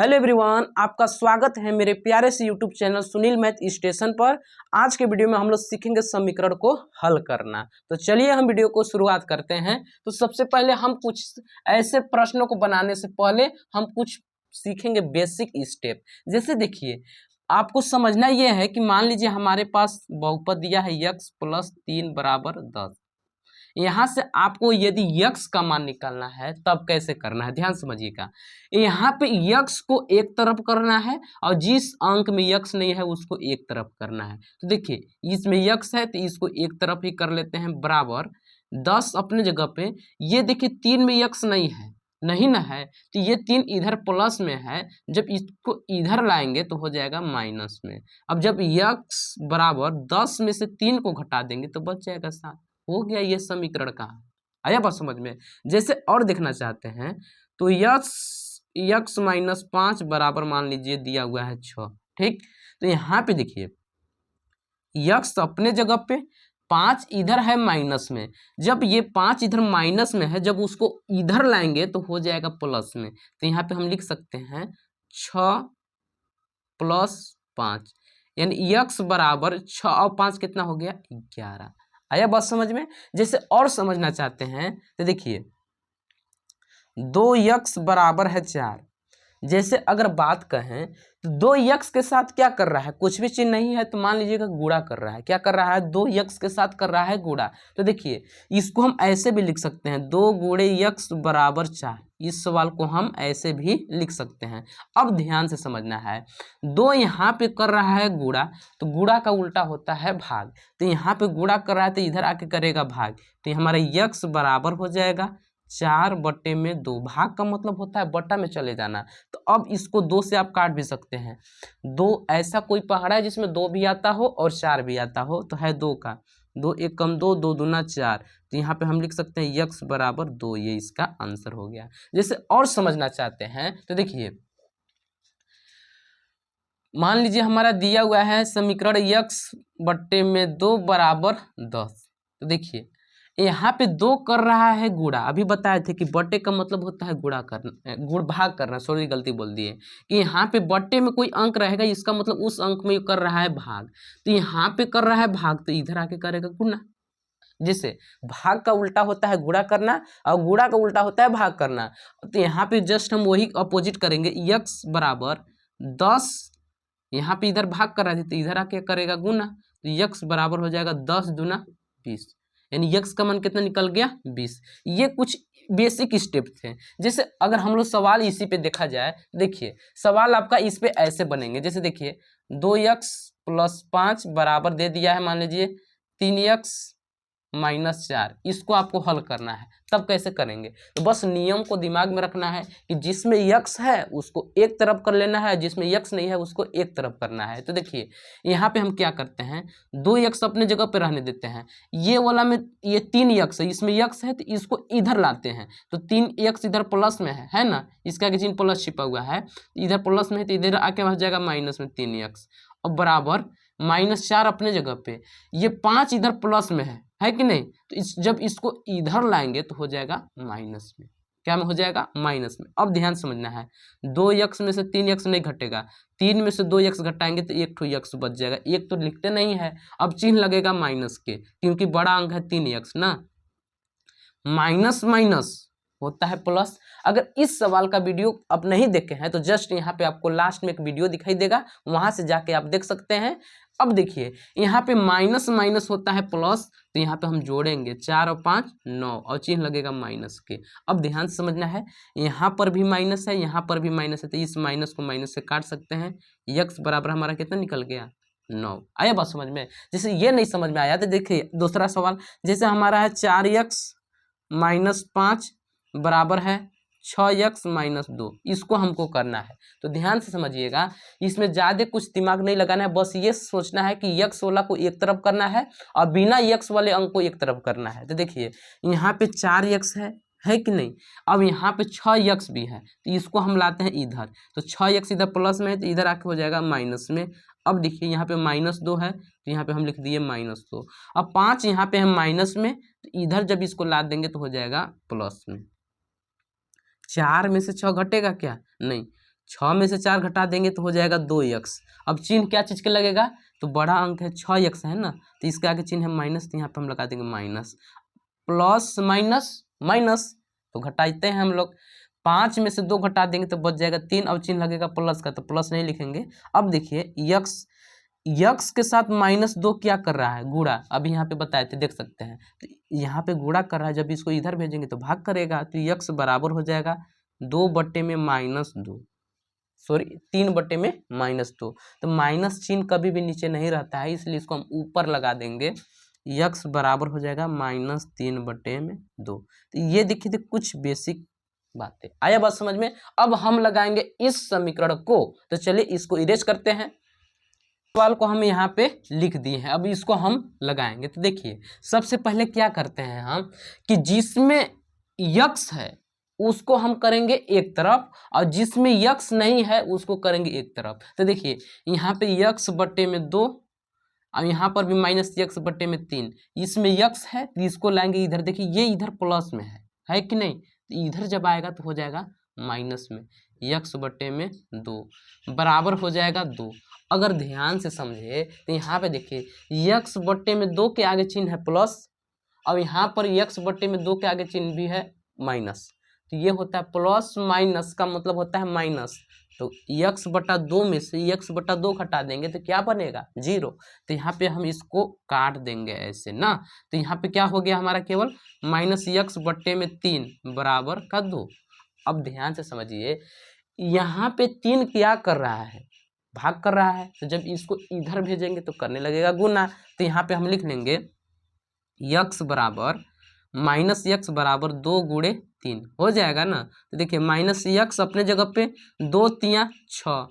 Hello everyone, आपका स्वागत है मेरे प्यारे से YouTube channel Sunil math station पर। आज के वीडियो में हम लोग सीखेंगे समीकरण को हल करना। तो चलिए हम वीडियो को शुरुआत करते हैं। तो सबसे पहले हम कुछ ऐसे प्रश्नों को बनाने से पहले हम कुछ सीखेंगे बेसिक स्टेप। जैसे देखिए, आपको समझना यह है कि मान लीजिए हमारे पास बहुपद दिया है x + 3 = 10। यहाँ से आपको यदि यक्स का मान निकालना है तब कैसे करना है, ध्यान समझिएगा। यहाँ पे यक्स को एक तरफ करना है और जिस अंक में यक्स नहीं है उसको एक तरफ करना है। तो देखिए इसमें यक्स है तो इसको एक तरफ ही कर लेते हैं, बराबर 10 अपने जगह पे। ये देखिए 3 में यक्स नहीं ना है, तो ये 3 इधर प्लस में है, जब इसको इधर लाएंगे तो हो जाएगा माइनस में। अब जब यक्स बराबर 10 में से 3 को घटा देंगे तो बच जाएगा 7। हो गया ये समीकरण का। आया बात समझ में। जैसे और देखना चाहते हैं तो यक्स -5 बराबर मान लीजिए दिया हुआ है 6। ठीक, तो यहाँ पे देखिए यक्स अपने जगह पे, 5 इधर है माइनस में। जब ये 5 इधर माइनस में है, जब उसको इधर लाएंगे तो हो जाएगा प्लस में। तो यहाँ पे हम लिख सकते हैं 6 + 5, यानी यक्स बराबर 6 और 5 कितना हो गया, 11। आया बात समझ में। जैसे और समझना चाहते हैं तो देखिए 2x बराबर है 4। जैसे अगर बात कहें तो 2x के साथ क्या कर रहा है, कुछ भी चिन्ह नहीं है तो मान लीजिएगा गुणा कर रहा है। क्या कर रहा है, 2x के साथ कर रहा है गुणा। तो देखिए इसको हम ऐसे भी लिख सकते हैं, 2 × x बराबर 4। इस सवाल को हम ऐसे भी लिख सकते हैं। अब ध्यान से समझना है, 2 यहाँ पे कर रहा है गुणा, तो गुणा का उल्टा होता है भाग। तो यहाँ पे गुणा कर रहा है तो इधर आके करेगा भाग, तो हमारा x बराबर हो जाएगा 4/2। भाग का मतलब होता है बटा में चले जाना। तो अब इसको 2 से आप काट भी सकते हैं। 2 ऐसा कोई पहाड़ा है जिसमें 2 भी आता हो और 4 भी आता हो, तो है 2 का 2 1 कम 2, 2 दूना 4। तो यहाँ पे हम लिख सकते हैं x बराबर 2। ये इसका आंसर हो गया। जैसे और समझना चाहते हैं तो देखिए, मान लीजिए हमारा दिया हुआ है समीकरण x/2 बराबर 10। तो देखिए यहाँ पे 2 कर रहा है गुणा। अभी बताए थे कि बटे का मतलब होता है गुणा करना, भाग करना। सॉरी गलती बोल दिए कि यहाँ पे बटे में कोई अंक रहेगा, इसका मतलब उस अंक में कर रहा है भाग। तो यहाँ पे कर रहा है भाग तो इधर आके करेगा गुणा। जैसे भाग का उल्टा होता है गुणा करना और गुणा का उल्टा होता है भाग करना। तो यहाँ पे जस्ट हम वही अपोजिट करेंगे, x बराबर 10। यहाँ पे इधर भाग कर रहा है तो इधर आके करेगा गुना। तो x बराबर हो जाएगा 10 दूना 20, यानी x का मान कितना निकल गया, 20। ये कुछ बेसिक स्टेप थे। जैसे अगर हम लोग सवाल इसी पे देखा जाए, देखिए सवाल आपका इस पे ऐसे बनेंगे। जैसे देखिए 2x + 5 बराबर दे दिया है मान लीजिए 3x -4। इसको आपको हल करना है, तब कैसे करेंगे। तो बस नियम को दिमाग में रखना है कि जिसमें यक्स है उसको एक तरफ कर लेना है, जिसमें यक्स नहीं है उसको एक तरफ करना है। तो देखिए यहाँ पे हम क्या करते हैं, 2x अपने जगह पे रहने देते हैं। ये वाला में ये 3x है, इसमें यक्स है तो इसको इधर लाते हैं। तो 3x इधर प्लस में है ना, इसका आगे चिन्ह प्लस छिपा हुआ है, इधर प्लस में है तो इधर आके हो जाएगा माइनस में 3x और बराबर -4 अपने जगह पे। ये 5 इधर प्लस में है कि नहीं। तो जब इसको इधर लाएंगे तो हो जाएगा माइनस में। क्या में हो जाएगा, माइनस में। अब ध्यान समझना है, 2x में से 3x नहीं घटेगा, 3 में से 2x घटाएंगे तो 1 x बच जाएगा। एक तो लिखते नहीं है, अब चिन्ह लगेगा माइनस के, क्योंकि बड़ा अंक है 3x ना। माइनस माइनस होता है प्लस। अगर इस सवाल का वीडियो आप नहीं देखे हैं तो जस्ट यहाँ पे आपको लास्ट में एक वीडियो दिखाई देगा, वहां से जाके आप देख सकते हैं। अब देखिए यहाँ पे माइनस माइनस होता है प्लस, तो यहाँ पे हम जोड़ेंगे 4 और 5 9 और चिन्ह लगेगा माइनस के। अब ध्यान से समझना है, यहाँ पर भी माइनस है, यहाँ पर भी माइनस है, तो इस माइनस को माइनस से काट सकते हैं। x बराबर हमारा कितना निकल गया, 9। आया बात समझ में। जैसे ये नहीं समझ में आया तो देखिए दूसरा सवाल, जैसे हमारा है 4x -5 बराबर है 6x -2। इसको हमको करना है। तो ध्यान से समझिएगा, इसमें ज़्यादा कुछ दिमाग नहीं लगाना है, बस ये सोचना है कि x वाला को एक तरफ करना है और बिना x वाले अंक को एक तरफ करना है। तो देखिए यहाँ पे 4x है कि नहीं। अब यहाँ पे 6x भी है तो इसको हम लाते हैं इधर, तो 6x इधर प्लस में है तो इधर आके हो जाएगा माइनस में। अब देखिए यहाँ पे -2 है तो यहाँ पे हम लिख दिए -2। अब 5 यहाँ पे हम माइनस में, तो इधर जब इसको ला देंगे तो हो जाएगा प्लस में। 4 में से 6 घटेगा क्या, नहीं। 6 में से 4 घटा देंगे तो हो जाएगा 2x। अब चिन्ह क्या चीज़ के लगेगा, तो बड़ा अंक है 6x है ना, तो इसके आगे चिन्ह है माइनस, तो यहाँ पे हम लगा देंगे माइनस। प्लस माइनस माइनस तो घटाते हैं हम लोग, 5 में से 2 घटा देंगे तो बच जाएगा 3। अब चिन्ह लगेगा प्लस का, तो प्लस नहीं लिखेंगे। अब देखिए यक्स के साथ -2 क्या कर रहा है, गुणा। अभी यहाँ पे बताए थे, देख सकते हैं, तो यहाँ पे गुणा कर रहा है। जब इसको इधर भेजेंगे तो भाग करेगा, तो यक्स बराबर हो जाएगा 2/-2, सॉरी 3/-2। तो माइनस चिन्ह कभी भी नीचे नहीं रहता है, इसलिए इसको हम ऊपर लगा देंगे। यक्स बराबर हो जाएगा -3/2। तो ये देखिए थे कुछ बेसिक बातें। आया बात समझ में। अब हम लगाएंगे इस समीकरण को, तो चलिए इसको इरेज करते हैं। सवाल को हम यहाँ पे लिख दिए हैं, अब इसको हम लगाएंगे। तो देखिए सबसे पहले क्या करते हैं हम, कि जिसमें यक्स है उसको हम करेंगे एक तरफ, और जिसमें यक्स नहीं है उसको करेंगे एक तरफ। तो देखिए यहाँ पे x/2 और यहाँ पर भी -x/3। इसमें यक्स है तो इसको लाएंगे इधर। देखिए ये इधर प्लस में है कि नहीं, तो इधर जब आएगा तो हो जाएगा माइनस में। x/2 बराबर हो जाएगा 2। अगर ध्यान से समझे तो यहाँ पे देखिए x/2 के आगे चिन्ह है प्लस, और यहाँ पर x/2 के आगे चिन्ह भी है माइनस। तो ये होता है प्लस माइनस का मतलब होता है माइनस। तो x/2 में से x/2 घटा देंगे तो क्या बनेगा, 0। तो यहाँ पे हम इसको काट देंगे ऐसे ना, तो यहाँ पे क्या हो गया हमारा, केवल -x/3 बराबर का 2। अब ध्यान से समझिए, यहाँ पे 3 क्या कर रहा है, भाग कर रहा है। तो जब इसको इधर भेजेंगे तो करने लगेगा गुना। तो यहाँ पे हम लिख लेंगे x बराबर -x बराबर 2×3 हो जाएगा ना। तो देखिए -x अपने जगह पे 2 3 6।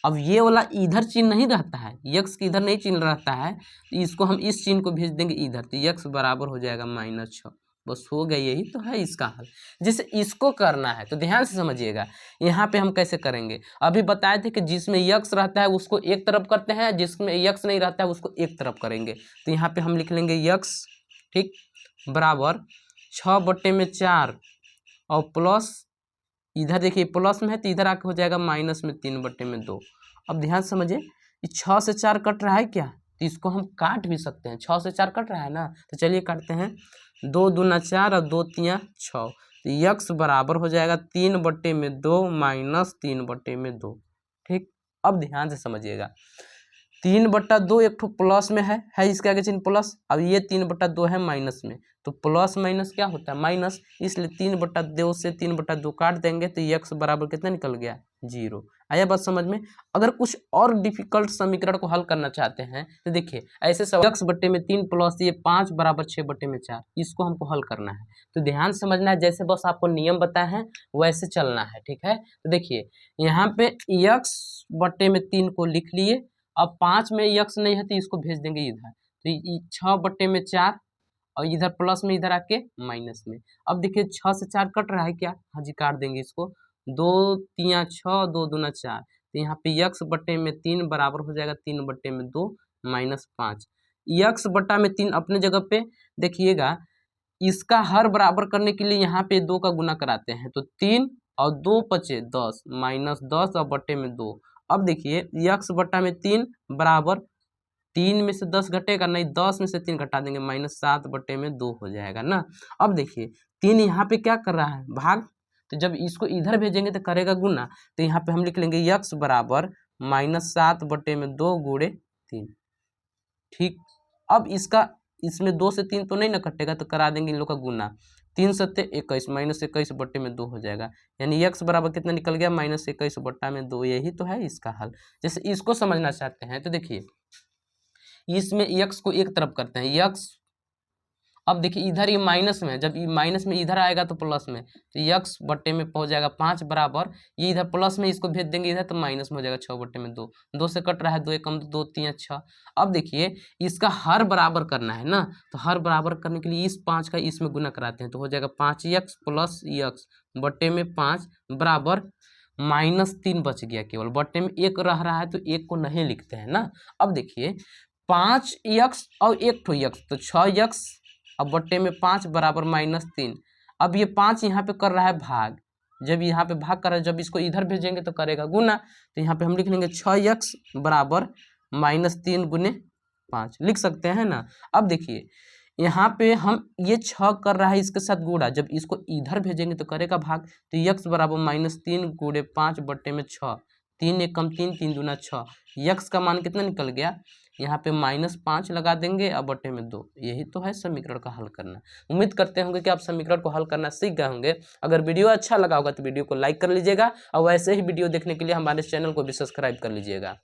अब ये वाला इधर चिन्ह नहीं रहता है, x की इधर नहीं चिन्ह रहता है, तो इसको हम इस चिन्ह को भेज देंगे इधर, तो x बराबर हो जाएगा -6। बस हो गया, यही तो है इसका हल। जैसे इसको करना है तो ध्यान से समझिएगा, यहाँ पे हम कैसे करेंगे। अभी बताए थे कि जिसमें यक्स रहता है उसको एक तरफ करते हैं, जिसमें यक्स नहीं रहता है उसको एक तरफ करेंगे। तो यहाँ पे हम लिख लेंगे यक्स, ठीक, बराबर 6/4 और प्लस, इधर देखिए प्लस में है तो इधर आके हो जाएगा माइनस में 3/2। अब ध्यान से समझिए, 6 से 4 कट रहा है क्या, तो इसको हम काट भी सकते हैं। 6 से 4 कट रहा है ना, तो चलिए काटते हैं। 2 दूना 4 और 2 3 6। तो यक्स बराबर हो जाएगा 3/2 -3/2। ठीक, अब ध्यान से समझिएगा, 3/2 एक ठो प्लस में है इसके आगे चिन्ह प्लस। अब ये 3/2 है माइनस में, तो प्लस माइनस क्या होता है, माइनस। इसलिए 3/2 से 3/2 काट देंगे तो x बराबर कितना निकल गया, 0। आया बात समझ में। अगर कुछ और डिफिकल्ट समीकरण को हल करना चाहते हैं तो देखिए ऐसे सब x/3 प्लस ये 5 बराबर 6/4, इसको हमको हल करना है। तो ध्यान समझना है, जैसे बस आपको नियम बताए हैं वैसे चलना है, ठीक है। तो देखिए यहाँ पे x/3 को लिख लिए। अब 5 में x नहीं है तो इसको भेज देंगे इधर, तो 6/4 और इधर प्लस में इधर आके माइनस में। अब देखिए 6 से 4 कट रहा है क्या, हाँ जी काट देंगे इसको। 2 3 6 2 दूना 4। तो यहाँ पे x/3 बराबर हो जाएगा 3/2 -5। x/3 अपने जगह पे देखिएगा, इसका हर बराबर करने के लिए यहाँ पे 2 का गुना कराते हैं, तो 3 और 2 × 10 -10 और बट्टे में 2। अब देखिए x/3 बराबर 3 में से 10 घटेगा नहीं, 10 में से 3 घटा देंगे -7/2 हो जाएगा ना। अब देखिए 3 यहाँ पे क्या कर रहा है, भाग। तो जब इसको इधर भेजेंगे तो करेगा गुना। तो यहाँ पे हम लिख लेंगे x बराबर -7/2 × 3। ठीक, अब इसका इसमें 2 से 3 तो नहीं ना कटेगा, तो करा देंगे इन लोग का गुना। 3 सत्ते 21 -21/2 हो जाएगा, यानी x बराबर कितना निकल गया, -21/2। यही तो है इसका हल। जैसे इसको समझना चाहते हैं तो देखिए इसमें x को एक तरफ करते हैं, x। अब देखिए इधर ये माइनस में है, जब ये माइनस में इधर आएगा तो प्लस में, तो x/में पहुंच जाएगा 5 बराबर, ये इधर प्लस में इसको भेज देंगे इधर तो माइनस में हो जाएगा 6/2। 2 से कट रहा है, 2 एकम 2 3 6। अब देखिए इसका हर बराबर करना है ना, तो हर बराबर करने के लिए इस 5 का इसमें गुना कराते हैं, तो हो जाएगा 5x + x/में 5 बराबर -3 बच गया, केवल बट्टे में 1 रह रहा है तो 1 को नहीं लिखते हैं ना। अब देखिए 5x और 1 ठो x, तो 6x अब बट्टे में 5 बराबर -3। अब ये 5 यहाँ पे कर रहा है भाग, जब यहाँ पे भाग कर रहा है, जब इसको इधर भेजेंगे तो करेगा गुना। तो यहाँ पे हम लिख लेंगे 6x बराबर -3 गुने 5 लिख सकते हैं ना। अब देखिए यहाँ पे हम ये 6 कर रहा है इसके साथ गुणा, जब इसको इधर भेजेंगे तो करेगा भाग। तो x बराबर -3 गुणे 5 बट्टे में 6, 3 एक कम 3, 3 दूना 6। यक्स का मान कितना निकल गया, यहाँ पे -5 लगा देंगे और बट्टे में 2। यही तो है समीकरण का हल करना। उम्मीद करते होंगे कि आप समीकरण को हल करना सीख गए होंगे। अगर वीडियो अच्छा लगा होगा तो वीडियो को लाइक कर लीजिएगा और वैसे ही वीडियो देखने के लिए हमारे चैनल को भी सब्सक्राइब कर लीजिएगा।